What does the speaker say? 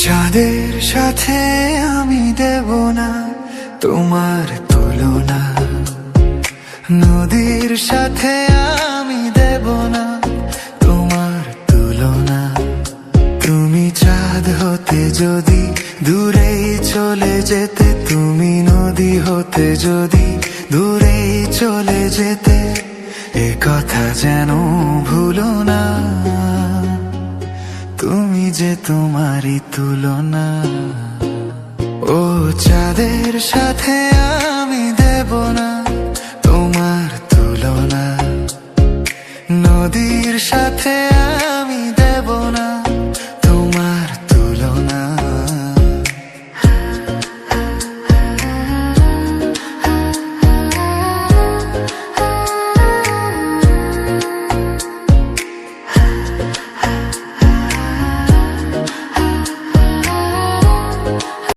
চাঁদের সাথে আমি দেব না তোমার তুলনা, নদীর সাথে আমি দেব না তোমার তুলনা। তুমি চাঁদ হতে যদি দূরেই চলে যেতে, তুমি নদী হতে যদি দূরেই চলে যেতে, এ কথা যেন ভুলো না, তুমি যে তোমারই তুলনা। ও চাঁদের সাথে আমি দেব না তোমার তুলনা, নদীর সাথে